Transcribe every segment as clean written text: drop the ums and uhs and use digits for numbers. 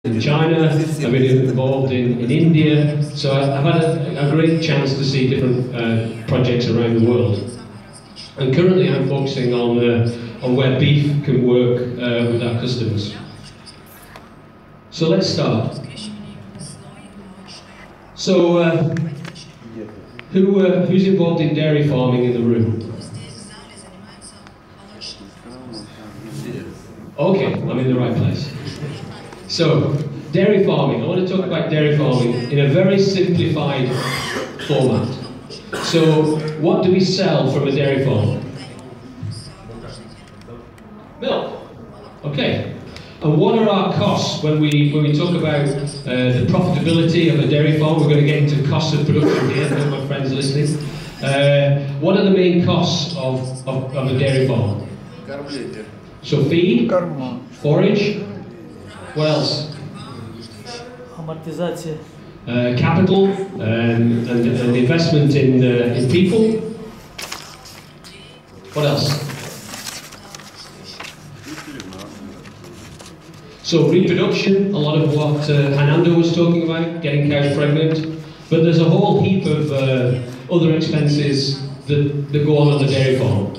in China, I've been involved in India, so I've had a great chance to see different projects around the world. And currently I'm focusing on where beef can work with our customers. So let's start. So who's involved in dairy farming in the room? Okay, I'm in the right place. So, dairy farming. I want to talk about dairy farming in a very simplified format. So, what do we sell from a dairy farm? Milk. Okay. And what are our costs when we talk about the profitability of a dairy farm? We're going to get into costs of production here, for my friends listening. What are the main costs of a dairy farm? So feed, forage, what else? Amortizacja. Capital and investment in people. What else? So reproduction, a lot of what Hanando was talking about, getting cows pregnant. But there's a whole heap of other expenses that go on the dairy farm.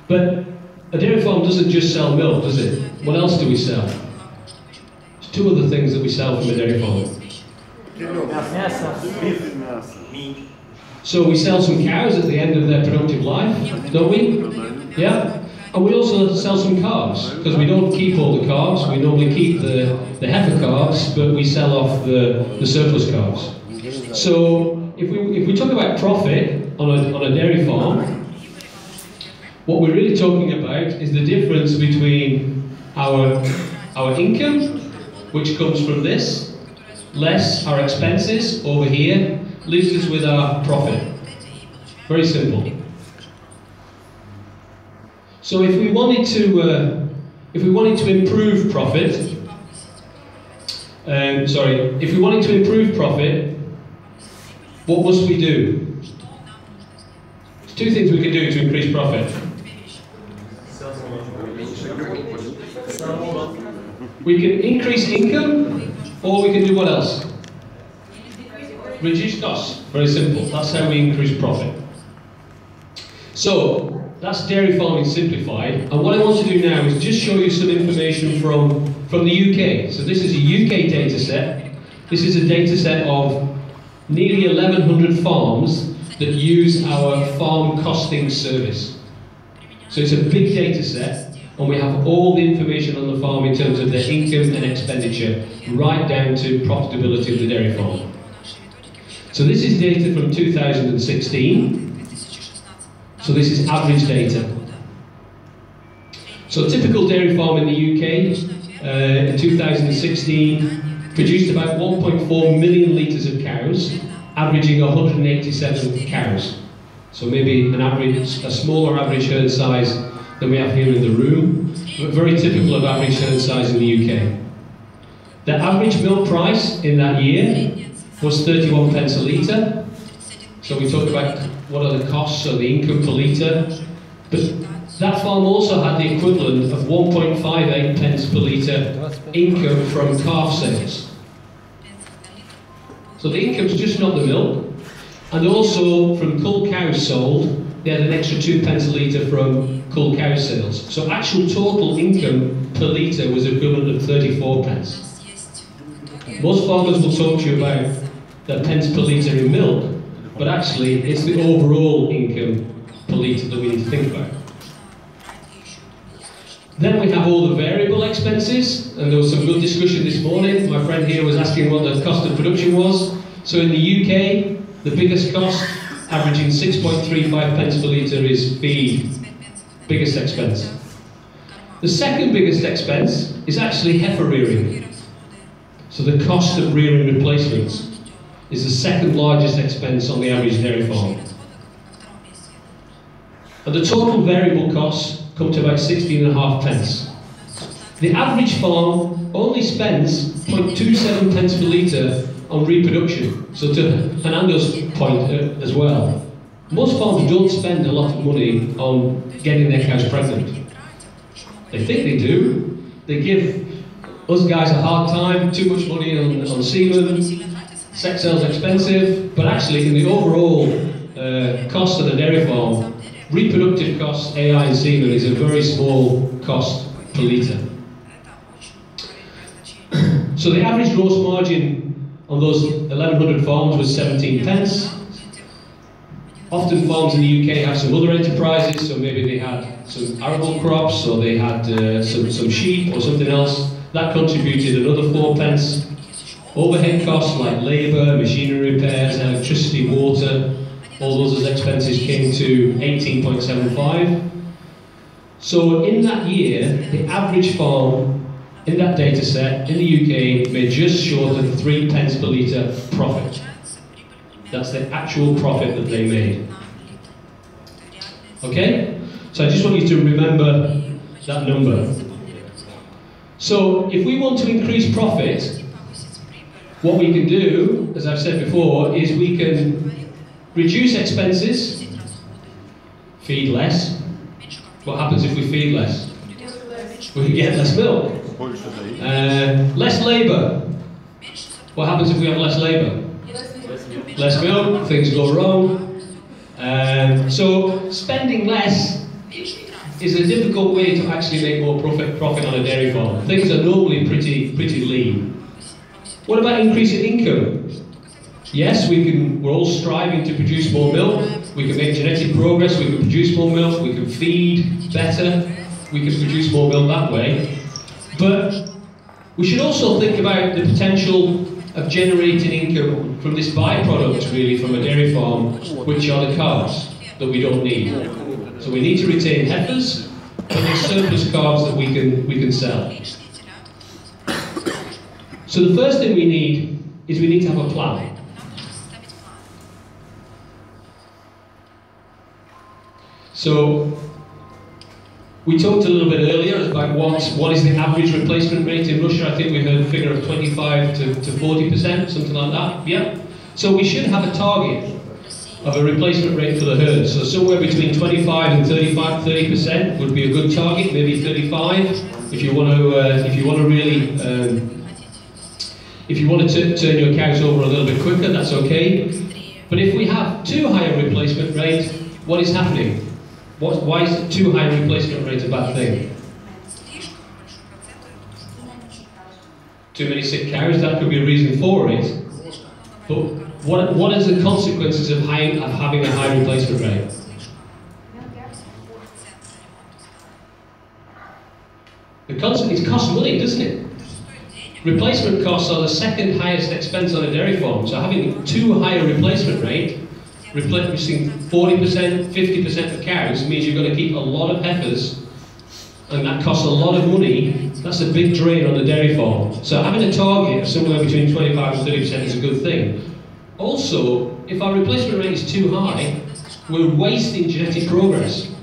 But a dairy farm doesn't just sell milk, does it? What else do we sell? There's two other things that we sell from a dairy farm. So we sell some cows at the end of their productive life, don't we? Yeah? And we also sell some calves, because we don't keep all the calves, we normally keep the heifer calves, but we sell off the surplus calves. So if we talk about profit on a dairy farm, what we're really talking about is the difference between our income, which comes from this, less our expenses over here, leaves us with our profit. Very simple. So if we wanted to improve profit, if we wanted to improve profit, what must we do? There's two things we can do to increase profit. We can increase income, or we can do what else? Reduce costs. Very simple. That's how we increase profit. So, that's dairy farming simplified. And what I want to do now is just show you some information from the UK. So this is a UK data set. This is a data set of nearly 1,100 farms that use our farm costing service. So it's a big data set. And we have all the information on the farm in terms of their income and expenditure, right down to profitability of the dairy farm. So this is data from 2016. So this is average data. So a typical dairy farm in the UK in 2016 produced about 1.4 million litres of cows, averaging 187 cows. So maybe a smaller average herd size than we have here in the room, but very typical of average herd size in the UK. The average milk price in that year was 31 pence a litre. So we talk about what are the costs or the income per litre. But that farm also had the equivalent of 1.58 pence per litre income from calf sales. So the income's just not the milk. And also from cull cows sold, they had an extra 2 pence a litre from cull cow sales. So actual total income per litre was equivalent of 34 pence. Most farmers will talk to you about the pence per litre in milk, but actually it's the overall income per litre that we need to think about. Then we have all the variable expenses, and there was some good discussion this morning. My friend here was asking what the cost of production was. So in the UK, the biggest cost, averaging 6.35 pence per litre, is feed. Biggest expense. The second biggest expense is actually heifer rearing. So the cost of rearing replacements is the second largest expense on the average dairy farm. And the total variable costs come to about 16.5 pence. The average farm only spends 0.27 pence per litre on reproduction. So to Fernando's point as well, most farms don't spend a lot of money on getting their cows pregnant. They think they do. They give Us guys a hard time, too much money on semen, sex sales expensive, but actually in the overall cost of the dairy farm, reproductive costs, AI and semen is a very small cost per litre. So the average gross margin on those 1,100 farms was 17 pence. Often farms in the UK have some other enterprises, so maybe they had some arable crops, or they had some sheep or something else. That contributed another 4 pence. Overhead costs like labour, machinery repairs, electricity, water, all those expenses came to 18.75. So in that year, the average farm in that data set in the UK made just short of 3 pence per litre profit. That's the actual profit that they made. Okay? So I just want you to remember that number. So if we want to increase profit, what we can do, as I've said before, is we can reduce expenses, feed less. What happens if we feed less? We get less milk. Less labour. What happens if we have less labour? Less milk, things go wrong. So spending less is a difficult way to actually make more profit on a dairy farm. Things are normally pretty lean. What about increasing income? Yes, we're all striving to produce more milk. We can make genetic progress, we can produce more milk, we can feed better, we can produce more milk that way. But we should also think about the potential of generating income from this byproduct, really, from a dairy farm, which are the calves that we don't need. So we need to retain heifers, but there's surplus calves that we can sell. So the first thing we need is we need to have a plan. So we talked a little bit earlier about what is the average replacement rate in Russia. I think we heard a figure of 25 to 40%, something like that. Yeah. So we should have a target of a replacement rate for the herd. So somewhere between 25 and 30% would be a good target. Maybe 35 if you want to really if you want to turn your cows over a little bit quicker. That's okay. But if we have too high a replacement rate, what is happening? Why is too high a replacement rate a bad thing? Too many sick cows, that could be a reason for it. But what is the consequences of having a high replacement rate? It costs money, doesn't it? Replacement costs are the second highest expense on a dairy farm. So having too high a replacement rate, replacing 40%, 50% of cows, means you've got to keep a lot of heifers, and that costs a lot of money. That's a big drain on the dairy farm. So having a target of somewhere between 25 and 30% is a good thing. Also, if our replacement rate is too high, we're wasting genetic progress.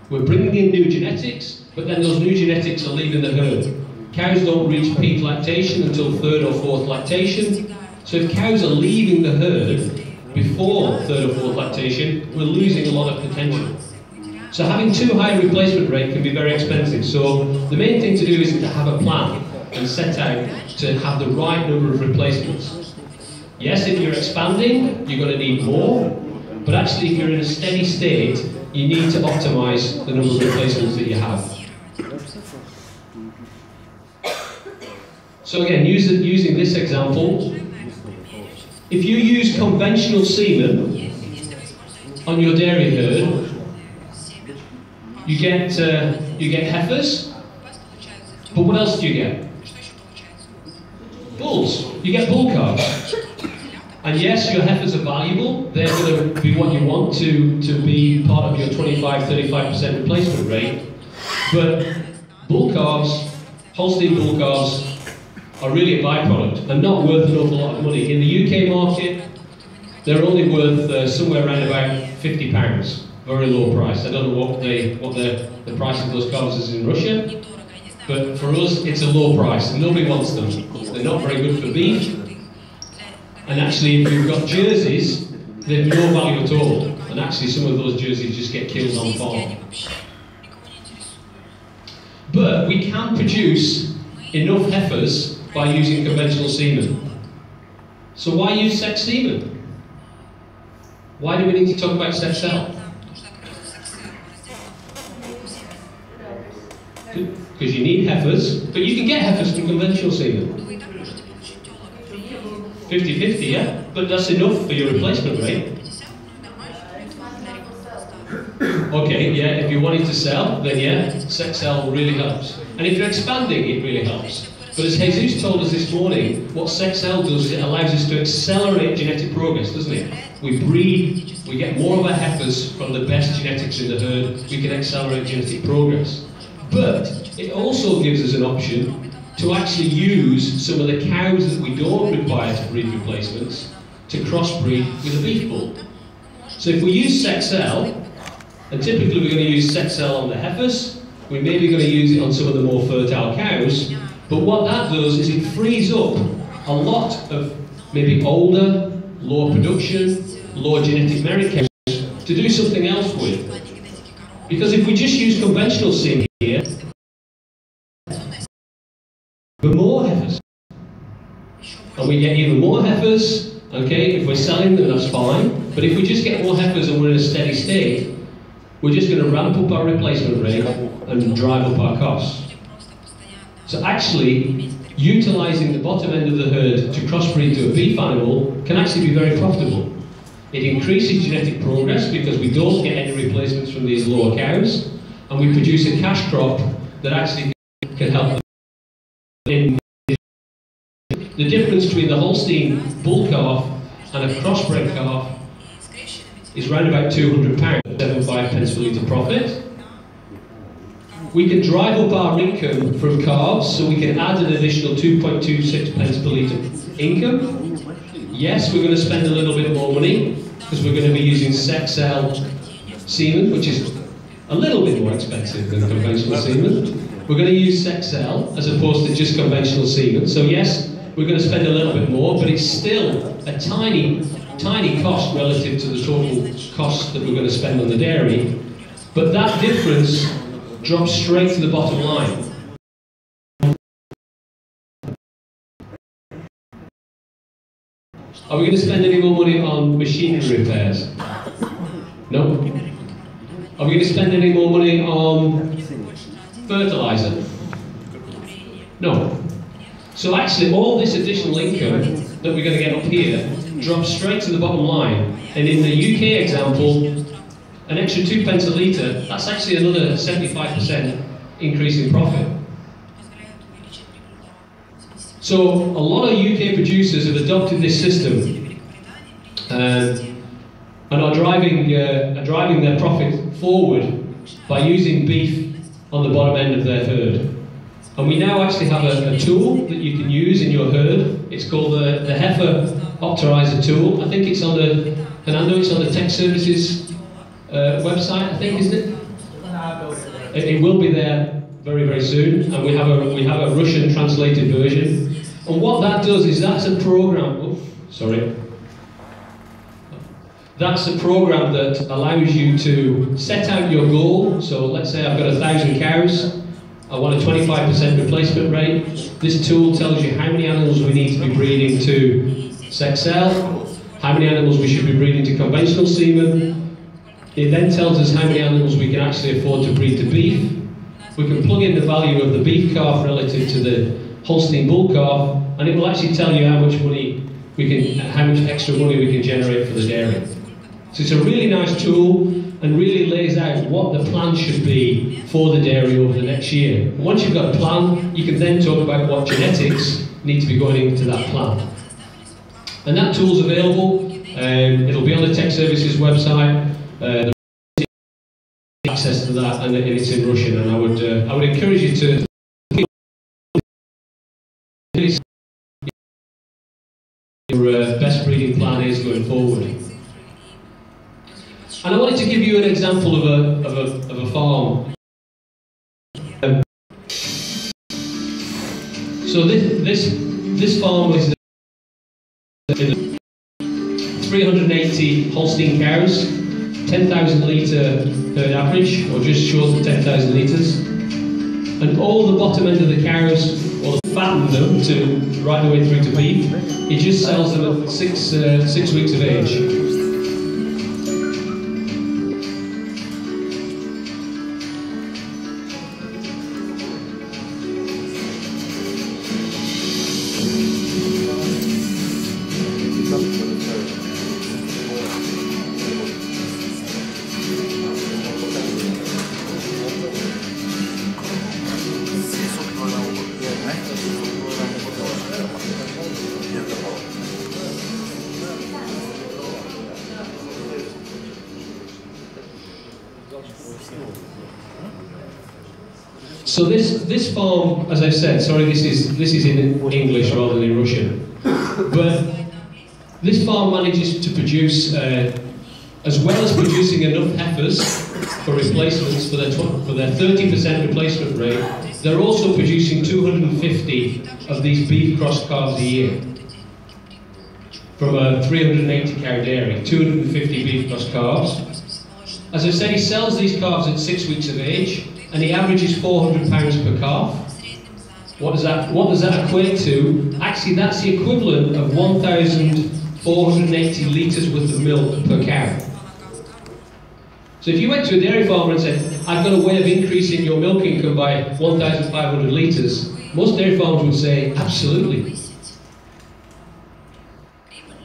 We're bringing in new genetics, but then those new genetics are leaving the herd. Cows don't reach peak lactation until 3rd or 4th lactation. So if cows are leaving the herd before 3rd or 4th lactation, we're losing a lot of potential. So having too high a replacement rate can be very expensive. So the main thing to do is to have a plan and set out to have the right number of replacements. Yes, if you're expanding, you're going to need more, but actually if you're in a steady state, you need to optimize the number of replacements that you have. So again, using this example, if you use conventional semen on your dairy herd, you get heifers, but what else do you get? Bulls. You get bull calves. And yes, your heifers are valuable. They're going to be what you want to be part of your 25-35% replacement rate. But bull calves, Holstein bull calves, are really a byproduct and not worth an awful lot of money. In the UK market, they're only worth somewhere around about £50. Very low price. I don't know what the price of those calves is in Russia, but for us it's a low price. Nobody wants them. They're not very good for beef. And actually, if you've got jerseys, they have no value at all. And actually, some of those jerseys just get killed on farm. But we can produce enough heifers by using conventional semen. So why use sex semen? Why do we need to talk about sex cell? Because you need heifers, but you can get heifers from conventional semen. 50-50, yeah? But that's enough for your replacement rate. Okay, yeah, if you're wanting to sell, then yeah, sex cell really helps. And if you're expanding, it really helps. But as Jesus told us this morning, what sex cell does is it allows us to accelerate genetic progress, doesn't it? We breed, we get more of our heifers from the best genetics in the herd, we can accelerate genetic progress. But it also gives us an option to actually use some of the cows that we don't require to breed replacements to crossbreed with a beef bull. So if we use sex cell, and typically we're going to use sex cell on the heifers, we may be going to use it on some of the more fertile cows, but what that does is it frees up a lot of maybe older, low production, low genetic merit cows to do something else with. Because if we just use conventional semen here, but more heifers, and we get even more heifers, okay, if we're selling them that's fine, but if we just get more heifers and we're in a steady state, we're just going to ramp up our replacement rate and drive up our costs. So actually, utilising the bottom end of the herd to crossbreed to a beef animal can actually be very profitable. It increases genetic progress because we don't get any replacements from these lower cows, and we produce a cash crop that actually can help them. The difference between the Holstein bull calf and a crossbred calf is around about £200, 75 pence per litre profit. We can drive up our income from calves, so we can add an additional 2.26 pence per litre income. Yes, we're going to spend a little bit more money because we're going to be using sex cell semen, which is a little bit more expensive than conventional semen. We're going to use sex cell as opposed to just conventional semen. So yes, we're going to spend a little bit more, but it's still a tiny cost relative to the total cost that we're going to spend on the dairy. But that difference drops straight to the bottom line. Are we going to spend any more money on machinery repairs? No. Are we going to spend any more money on fertilizer? No. So actually all this additional income that we're going to get up here drops straight to the bottom line. And in the UK example, an extra 2 pence a litre, that's actually another 75% increase in profit. So a lot of UK producers have adopted this system and are driving their profit forward by using beef on the bottom end of their herd. And we now actually have a tool that you can use in your herd. It's called the Heifer Optimizer tool. I think it's on the, Fernando, it's on the Tech Services website, I think, isn't it? It will be there very, very soon, and we have a Russian translated version. And what that does is that's a program. That's a program that allows you to set out your goal. So let's say I've got 1,000 cows. I want a 25% replacement rate. This tool tells you how many animals we need to be breeding to sex cell, how many animals we should be breeding to conventional semen. It then tells us how many animals we can actually afford to breed to beef. We can plug in the value of the beef calf relative to the Holstein bull calf, and it will actually tell you how much extra money we can generate for the dairy. So it's a really nice tool and really lays out what the plan should be for the dairy over the next year. And once you've got a plan, you can then talk about what genetics need to be going into that plan. And that tool's available. It'll be on the Tech Services website. Access to that, and it's in Russian. And I would encourage you to your best breeding plan is going forward. And I wanted to give you an example of a farm. So this farm is 380 Holstein cows, 10,000 litre herd average, or just short of 10,000 litres. And all the bottom end of the cows or fatten them to right the way through to beef. He just sells them at 6 weeks of age. So this farm, as I've said, sorry, this is in English rather than in Russian, but this farm manages to produce, as well as producing enough heifers for replacements for their 30% replacement rate, they're also producing 250 of these beef cross calves a year from a 380 cow dairy, 250 beef cross calves. As I said, he sells these calves at 6 weeks of age, and he averages £400 per calf. What does that equate to? Actually, that's the equivalent of 1,480 litres worth of milk per cow. So if you went to a dairy farmer and said, I've got a way of increasing your milk income by 1,500 litres, most dairy farmers would say, absolutely.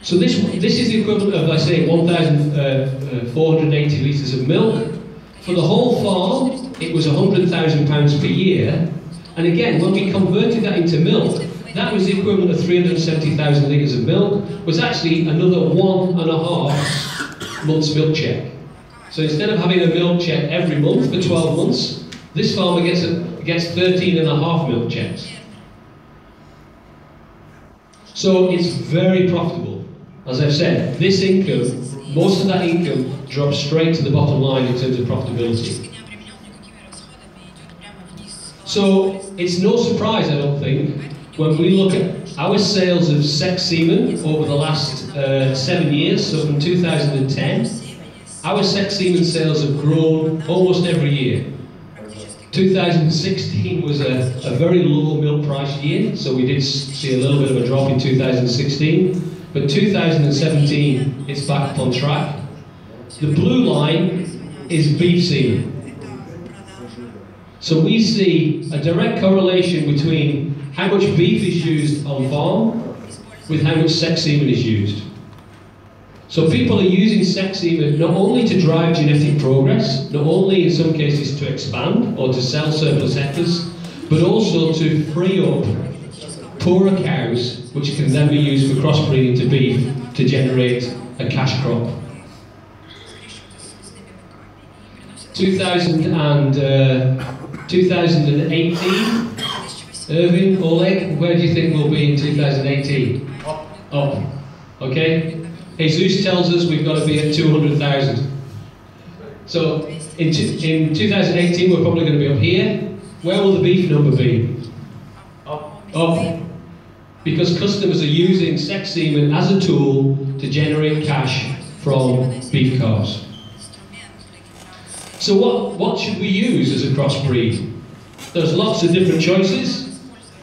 So this is the equivalent of, I say, 1,480 litres of milk. For the whole farm, it was £100,000 per year. And again, when we converted that into milk, that was the equivalent of 370,000 litres of milk, was actually another 1.5 months milk check. So instead of having a milk check every month for 12 months, this farmer gets 13.5 milk checks. So it's very profitable. As I've said, this income, most of that income drops straight to the bottom line in terms of profitability. So it's no surprise, I don't think, when we look at our sales of sex semen over the last 7 years, so from 2010, our sex semen sales have grown almost every year. 2016 was a very low milk price year, so we did see a little bit of a drop in 2016. But 2017, it's back up on track. The blue line is beef semen. So we see a direct correlation between how much beef is used on farm with how much sex semen is used. So people are using sex semen not only to drive genetic progress, not only in some cases to expand or to sell surplus heifers, but also to free up poorer cows, which can then be used for crossbreeding to beef to generate a cash crop. 2018, Irving, Oleg, where do you think we'll be in 2018? Up. Okay? Jesus tells us we've got to be at 200,000. So in 2018 we're probably going to be up here. Where will the beef number be? Up. Because customers are using sex semen as a tool to generate cash from beef calves. So what should we use as a crossbreed? There's lots of different choices.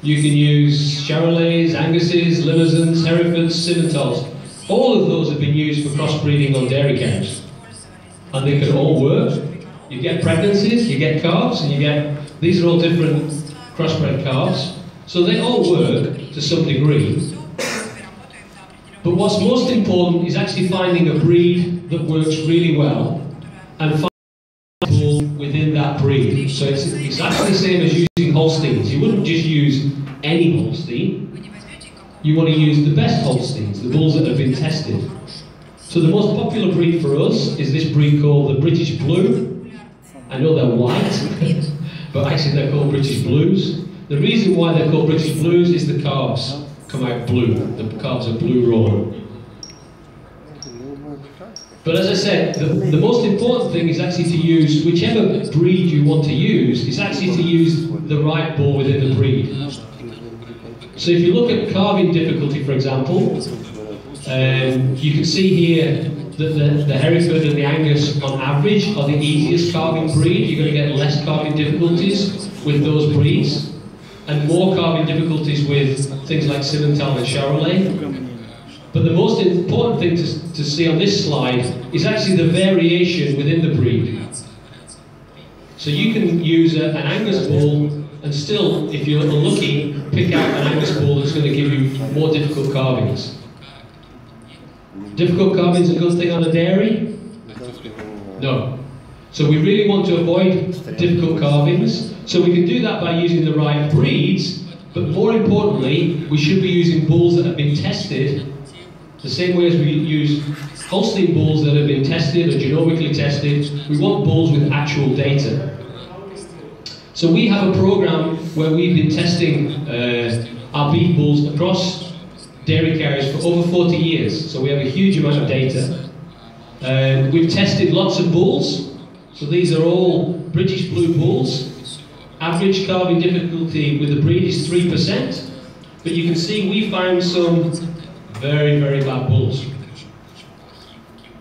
You can use Charolais, Angus's, Limousins, Herefords, Simmentals. All of those have been used for crossbreeding on dairy cows. And they can all work. You get pregnancies, you get calves, and these are all different crossbred calves. So they all work to some degree. But what's most important is actually finding a breed that works really well and finding people within that breed. So it's exactly the same as using Holsteins. You wouldn't just use any Holstein. You want to use the best Holsteins, the bulls that have been tested. So the most popular breed for us is this breed called the British Blue. I know they're white, but actually they're called British Blues. The reason why they're called British Blues is the calves come out blue. The calves are blue raw. But as I said, the most important thing is actually to use, whichever breed you want to use, is actually to use the right bull within the breed. So if you look at calving difficulty, for example, you can see here that the Hereford and the Angus, on average, are the easiest calving breed. You're going to get less calving difficulties with those breeds. and more calving difficulties with things like Simmental and Charolais. But the most important thing to see on this slide is actually the variation within the breed. So you can use an Angus bull and still, if you're unlucky, pick out an Angus bull that's going to give you more difficult calvings. Difficult calvings a good thing on a dairy? No. So we really want to avoid difficult calvings. So we can do that by using the right breeds, but more importantly, we should be using bulls that have been tested the same way as we use Holstein bulls that have been tested or genomically tested. We want bulls with actual data. So we have a program where we've been testing our beef bulls across dairy carriers for over 40 years. So we have a huge amount of data. We've tested lots of bulls. So these are all British blue bulls. Average calving difficulty with the breed is 3%. But you can see we found some very, very bad bulls.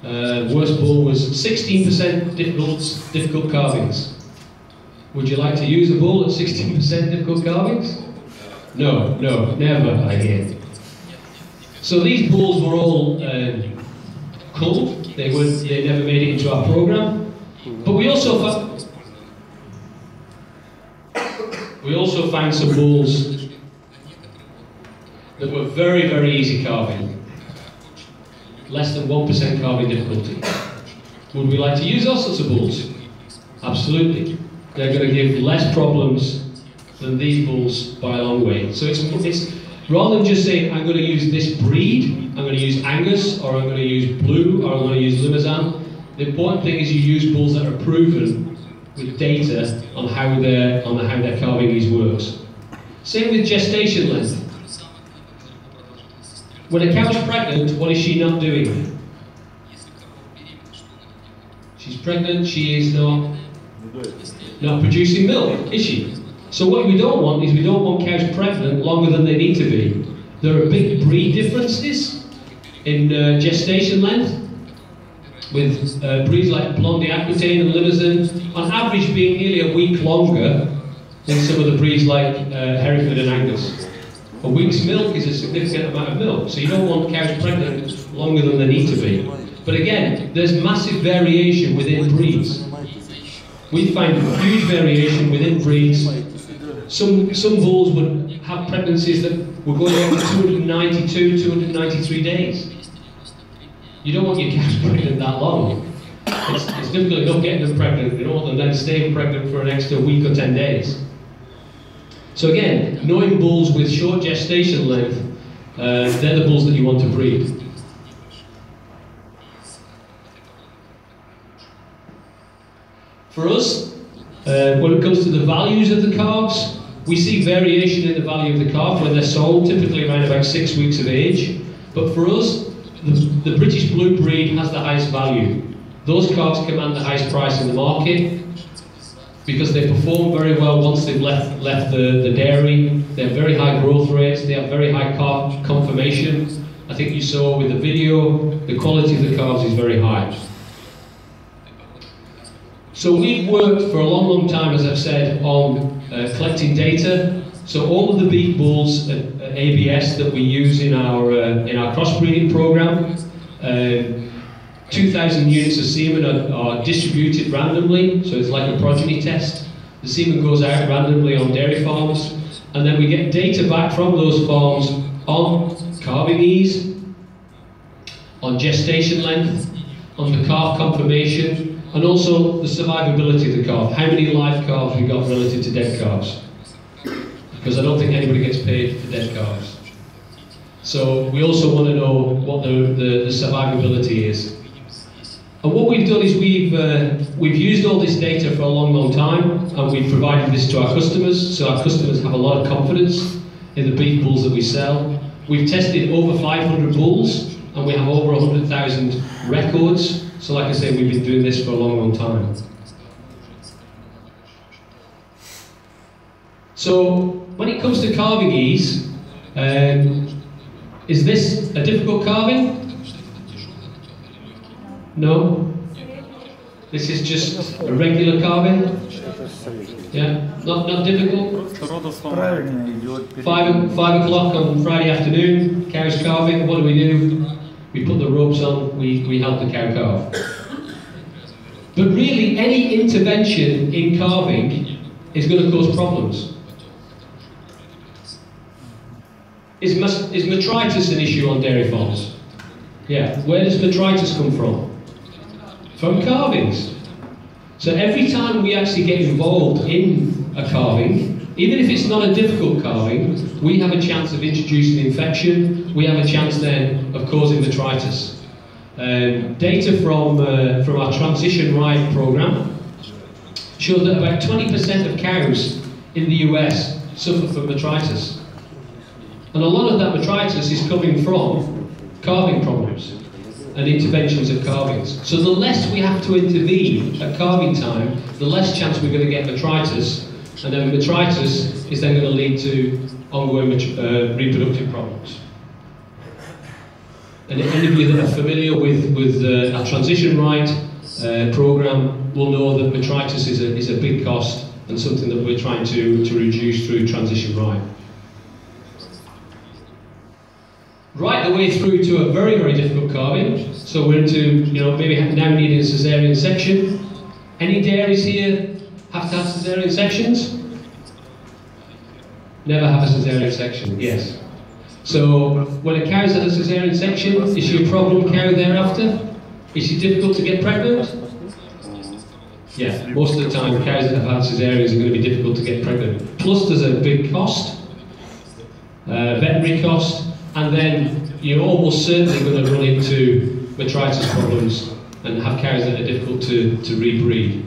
Worst bull was 16% difficult calvings. Would you like to use a bull at 16% difficult calvings? No, no, never, I hear. So these bulls were all culled. They never made it into our program. But we also found some bulls that were very, very easy calving. Less than 1% calving difficulty. Would we like to use those sorts of bulls? Absolutely. They're going to give less problems than these bulls by a long way. So it's rather than just saying, I'm going to use this breed, I'm going to use Angus, or I'm going to use Blue, or I'm going to use Limousin. The important thing is you use bulls that are proven with data on how their calving ease works. Same with gestation length. When a cow's pregnant, what is she not doing? She's pregnant, she is not producing milk, is she? So what we don't want is we don't want cows pregnant longer than they need to be. There are big breed differences in gestation length, with breeds like Blondie Aquitaine and Limousin on average being nearly a week longer than some of the breeds like Hereford and Angus. A week's milk is a significant amount of milk, so you don't want cows pregnant longer than they need to be. But again, there's massive variation within breeds. We find huge variation within breeds. Some bulls would have pregnancies that were going on for 292, 293 days. You don't want your cows pregnant that long. It's difficult enough getting them pregnant, and then staying pregnant for an extra week or 10 days. So again, knowing bulls with short gestation length, they're the bulls that you want to breed. For us, when it comes to the values of the calves, we see variation in the value of the calf when they're sold, typically around about 6 weeks of age. But for us, the British Blue breed has the highest value. Those calves command the highest price in the market because they perform very well once they've left the dairy. They have very high growth rates, they have very high calf conformation. I think you saw with the video, the quality of the calves is very high. So we've worked for a long, long time, as I've said, on collecting data. So all of the beef bulls at ABS that we use in our crossbreeding program, 2,000 units of semen are distributed randomly, so it's like a progeny test. The semen goes out randomly on dairy farms, and then we get data back from those farms on calving ease, on gestation length, on the calf conformation, and also the survivability of the calf. How many live calves we got relative to dead calves? Because I don't think anybody gets paid for dead calves. So we also want to know what the survivability is. And what we've done is we've used all this data for a long, long time, and we've provided this to our customers, so our customers have a lot of confidence in the beef bulls that we sell. We've tested over 500 bulls, and we have over 100,000 records. So like I say, we've been doing this for a long, long time. So when it comes to calving ease, is this a difficult calving? No? This is just a regular calving. Yeah, not difficult. 5 o'clock on Friday afternoon, cow's calving. What do? We put the ropes on, we help the cow calve. But really, any intervention in calving is going to cause problems. Is metritis an issue on dairy farms? Yeah. Where does metritis come from? From calvings. So every time we actually get involved in a calving, even if it's not a difficult calving, we have a chance of introducing infection. We have a chance then of causing metritis. Data from our transition ride program shows that about 20% of cows in the US suffer from metritis. And a lot of that metritis is coming from calving problems and interventions of calvings. So the less we have to intervene at calving time, the less chance we're going to get metritis, and then metritis is then going to lead to ongoing reproductive problems. And any of you that are familiar with our transition right program will know that metritis is a big cost and something that we're trying to reduce through transition right. Right the way through to a very, very difficult calving. So we're into, maybe now needing a caesarean section. Any dairies here have to have caesarean sections? Never have a caesarean section, yes. So when a cow's had a caesarean section, is she a problem cow thereafter? Is she difficult to get pregnant? Yeah, most of the time cows that have had caesareans are going to be difficult to get pregnant. Plus there's a big cost, veterinary cost, and then you're almost certainly going to run into metritis problems and have cows that are difficult to rebreed.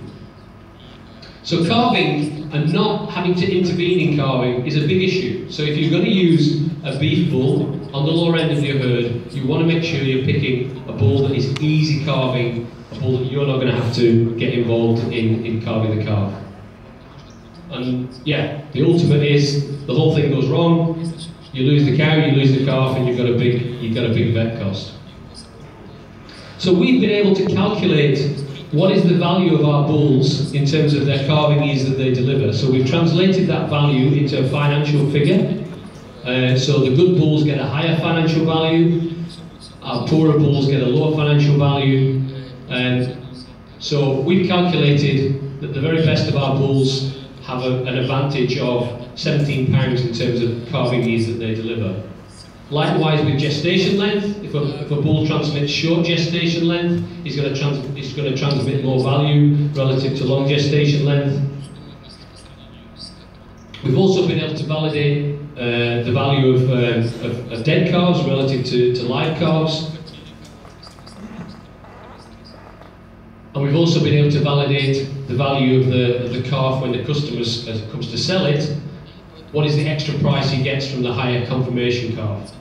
So calving and not having to intervene in calving is a big issue. So if you're going to use a beef bull on the lower end of your herd, you want to make sure you're picking a bull that is easy calving, a bull that you're not going to have to get involved in calving the calf. And yeah, the ultimate is the whole thing goes wrong. You lose the cow, you lose the calf, and you've got a big vet cost. So we've been able to calculate what is the value of our bulls in terms of their calving ease that they deliver. So we've translated that value into a financial figure. So the good bulls get a higher financial value, our poorer bulls get a lower financial value. So we've calculated that the very best of our bulls have an advantage of £17 in terms of calving ease that they deliver. Likewise with gestation length, if a bull transmits short gestation length, it's going to transmit more value relative to long gestation length. We've also been able to validate the value of dead calves relative to live calves. And we've also been able to validate the value of the calf when the customer comes to sell it. What is the extra price he gets from the higher confirmation calf?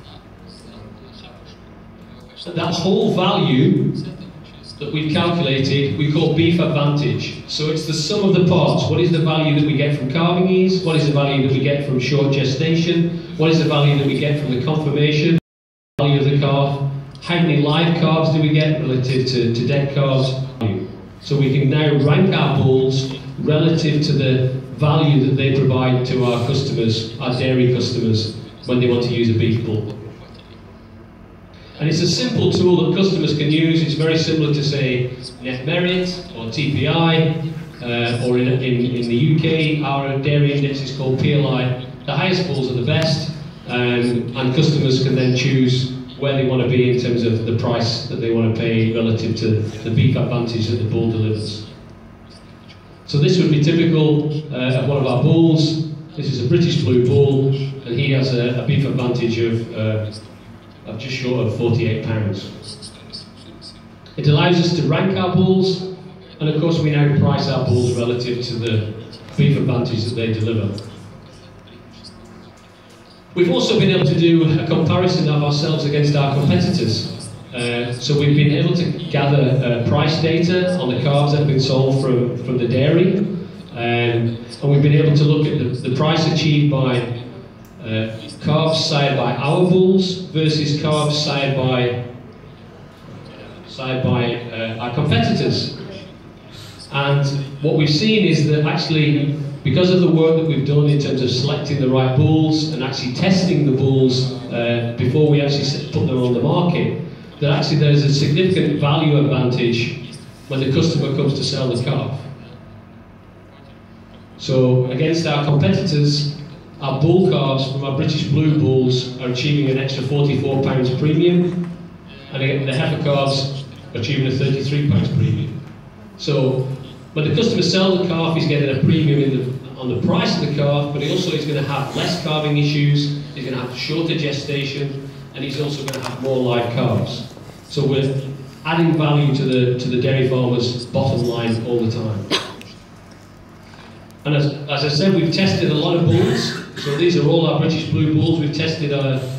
That whole value that we've calculated, we call beef advantage. So it's the sum of the parts. What is the value that we get from calving ease? What is the value that we get from short gestation? What is the value that we get from the confirmation? Value of the calf? How many live calves do we get relative to dead calves? So we can now rank our bulls relative to the value that they provide to our customers, our dairy customers, when they want to use a beef bull. And it's a simple tool that customers can use. It's very similar to, say, net merit or TPI, or in the UK, our dairy index is called PLI. The highest bulls are the best, and customers can then choose where they want to be in terms of the price that they want to pay relative to the beef advantage that the bull delivers. So this would be typical of one of our bulls. This is a British blue bull, and he has a beef advantage of just short of £48. It allows us to rank our bulls, and of course we now price our bulls relative to the beef advantage that they deliver. We've also been able to do a comparison of ourselves against our competitors. So we've been able to gather price data on the calves that have been sold from the dairy, and we've been able to look at the price achieved by calves sired by our bulls versus calves sired by our competitors. And what we've seen is that actually, because of the work that we've done in terms of selecting the right bulls and actually testing the bulls before we actually put them on the market, that actually there's a significant value advantage when the customer comes to sell the calf. So against our competitors, our bull calves from our British Blue bulls are achieving an extra £44 premium, and again, the heifer calves are achieving a £33 premium. So when the customer sells the calf, he's getting a premium on the price of the calf, but he also is going to have less calving issues, he's going to have shorter gestation, and he's also going to have more live calves. So we're adding value to the dairy farmer's bottom line all the time. And as I said, we've tested a lot of bulls. So these are all our British Blue bulls. We've tested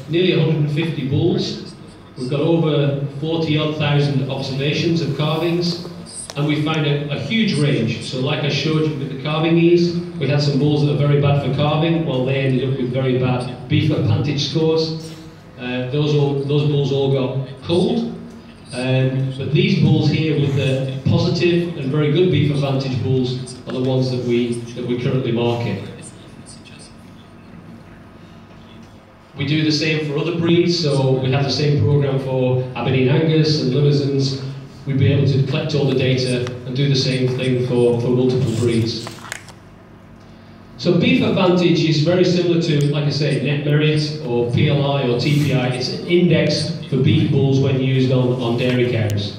nearly 150 bulls. We've got over 40-odd thousand observations of calvings, and we found a huge range. So like I showed you with the calving ease, we had some bulls that are very bad for calving, while they ended up with very bad beef advantage scores. Those bulls all got culled. But these bulls here with the positive and very good beef advantage bulls are the ones that we currently market. We do the same for other breeds, so we have the same program for Aberdeen Angus and Limousins. We'd be able to collect all the data and do the same thing for multiple breeds. So beef advantage is very similar to, like I say, net merit or PLI or TPI. It's an index for beef bulls when used on dairy cows.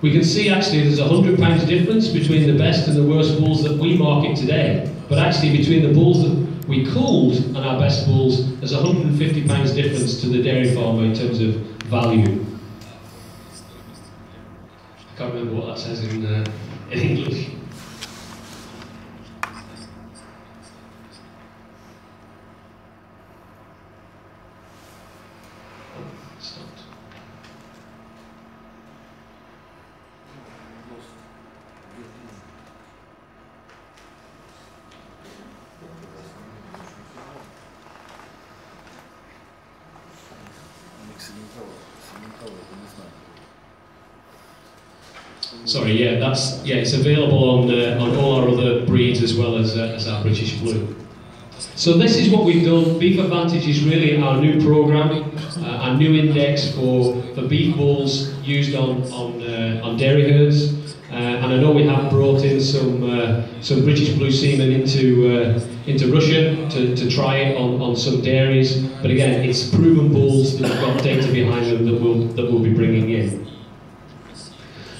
We can see actually there's £100 difference between the best and the worst bulls that we market today. But actually between the bulls that we culled and our best bulls, there's £150 difference to the dairy farmer in terms of value. I can't remember what that says in English. Sorry, it's available on all our other breeds as well as our British Blue. So this is what we've done. Beef Advantage is really our new program, our new index for beef bulls used on dairy herds. And I know we have brought in some British Blue semen into Russia to try it on some dairies. But again, it's proven bulls that have got data behind them that we'll be bringing in.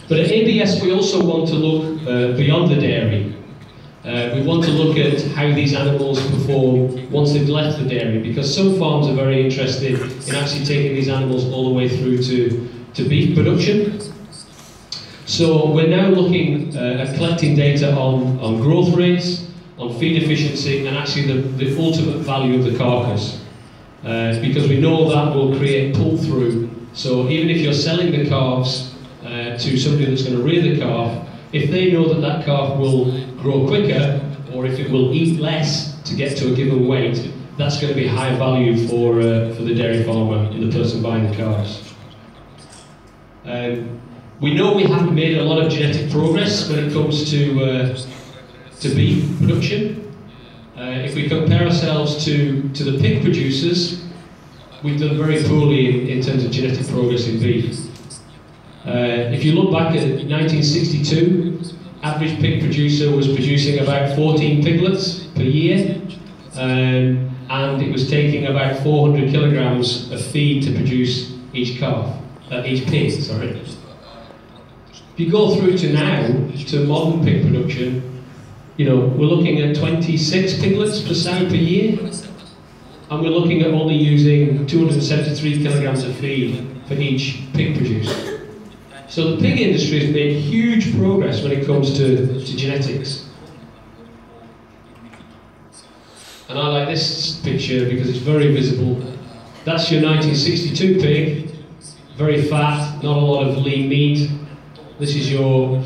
But at ABS, we also want to look beyond the dairy. We want to look at how these animals perform once they've left the dairy, because some farms are very interested in actually taking these animals all the way through to beef production. So we're now looking at collecting data on growth rates, on feed efficiency, and actually the ultimate value of the carcass. Because we know that will create pull-through. So even if you're selling the calves to somebody that's going to rear the calf, if they know that calf will grow quicker, or if it will eat less to get to a given weight, that's going to be higher value for the dairy farmer and the person buying the calves. We know we haven't made a lot of genetic progress when it comes to beef production. If we compare ourselves to the pig producers, we've done very poorly in terms of genetic progress in beef. If you look back at 1962, average pig producer was producing about 14 piglets per year, and it was taking about 400 kilograms of feed to produce each pig, sorry. If you go through to now, to modern pig production, we're looking at 26 piglets per sow per year, and we're looking at only using 273 kilograms of feed for each pig produced. So the pig industry has made huge progress when it comes to genetics. And I like this picture because it's very visible. That's your 1962 pig, very fat, not a lot of lean meat. This is your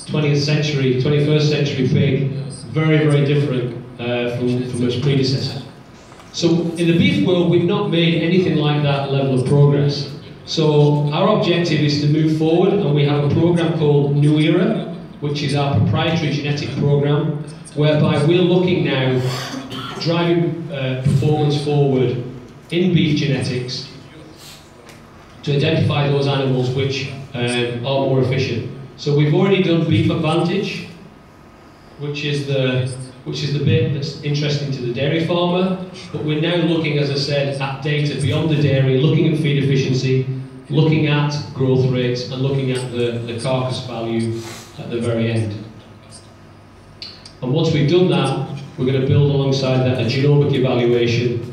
21st century pig, very, very different from its predecessor. So in the beef world, we've not made anything like that level of progress. So our objective is to move forward, and we have a program called New Era, which is our proprietary genetic program, whereby we're looking now, driving performance forward in beef genetics to identify those animals which are more efficient. So we've already done beef advantage, which is the bit that's interesting to the dairy farmer, but we're now looking, as I said, at data beyond the dairy, looking at feed efficiency, looking at growth rates, and looking at the carcass value at the very end. And once we've done that, we're going to build alongside that a genomic evaluation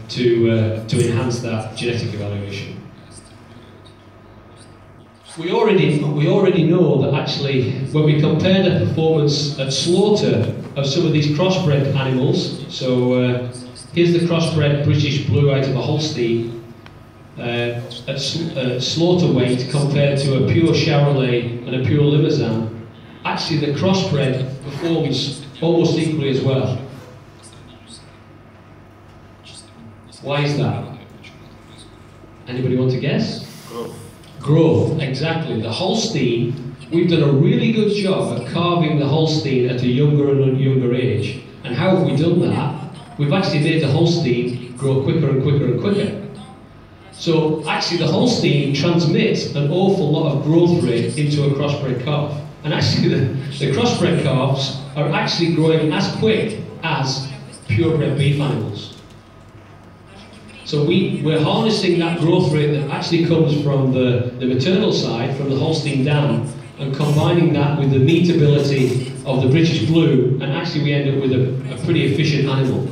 to enhance that genetic evaluation. We already know that actually when we compare the performance at slaughter of some of these crossbred animals, so here's the crossbred British Blue out of a Holstein, at slaughter weight compared to a pure Charolais and a pure Limousin, actually the crossbred performs almost equally as well. Why is that? Anybody want to guess? Growth, exactly. The Holstein, we've done a really good job at carving the Holstein at a younger and younger age. And how have we done that? We've actually made the Holstein grow quicker and quicker and quicker. So actually the Holstein transmits an awful lot of growth rate into a crossbred calf. And actually the crossbred calves are actually growing as quick as purebred beef animals. So we're harnessing that growth rate that actually comes from the maternal side, from the Holstein dam, and combining that with the meat ability of the British Blue, and actually we end up with a pretty efficient animal.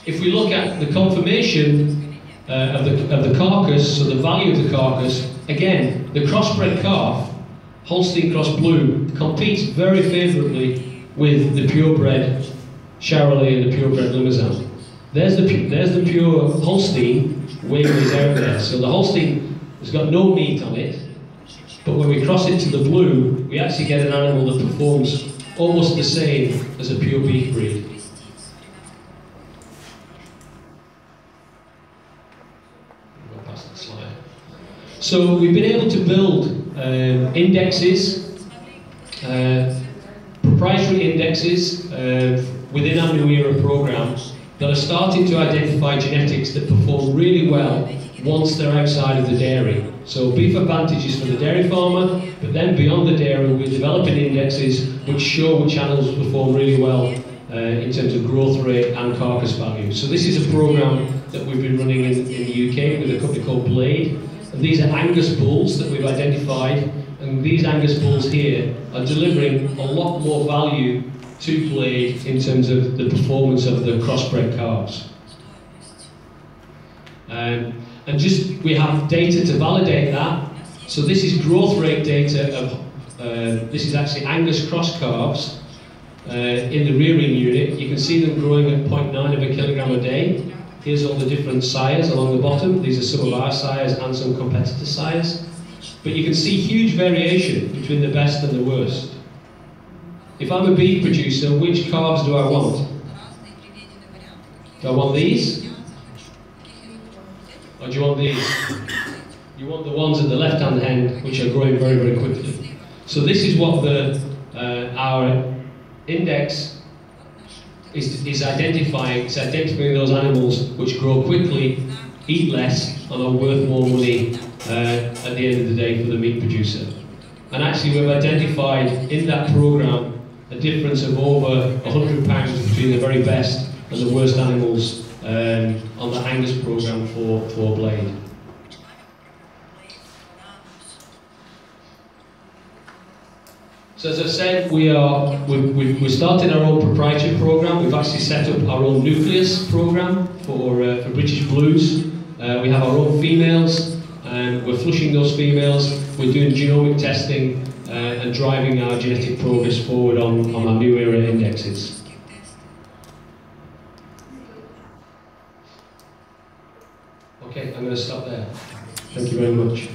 If we look at the conformation of the carcass, so the value of the carcass, again, the crossbred calf, Holstein Cross Blue, competes very favourably with the purebred Charolais and the purebred Limousin. There's the pure Holstein weighing these out there. So the Holstein has got no meat on it, but when we cross it to the Blue, we actually get an animal that performs almost the same as a pure beef breed. Go past the slide. So we've been able to build indexes, proprietary indexes within our New Era program that are starting to identify genetics that perform really well once they're outside of the dairy. So beef advantage is for the dairy farmer, but then beyond the dairy we're developing indexes which show which animals perform really well in terms of growth rate and carcass value. So this is a program that we've been running in the UK with a company called Blade. And these are Angus bulls that we've identified, and these Angus bulls here are delivering a lot more value to Blade in terms of the performance of the crossbred calves. And we have data to validate that. So this is growth rate data of, this is actually Angus cross calves in the rearing unit. You can see them growing at 0.9 of a kilogram a day. Here's all the different sires along the bottom. These are some of our sires and some competitor sires. But you can see huge variation between the best and the worst. If I'm a beef producer, which calves do I want? Do I want these? Or do you want these? You want the ones at the left-hand end, which are growing very, very quickly. So this is what our index is identifying. It's identifying those animals which grow quickly, eat less, and are worth more money at the end of the day for the meat producer. And actually we've identified in that program a difference of over £100 between the very best and the worst animals on the Angus program for Blade. So as I said, we started our own proprietary program. We've actually set up our own nucleus program for British Blues. We have our own females, and we're flushing those females. We're doing genomic testing and driving our genetic progress forward on our New Era indexes. Okay, I'm going to stop there. Thank you very much.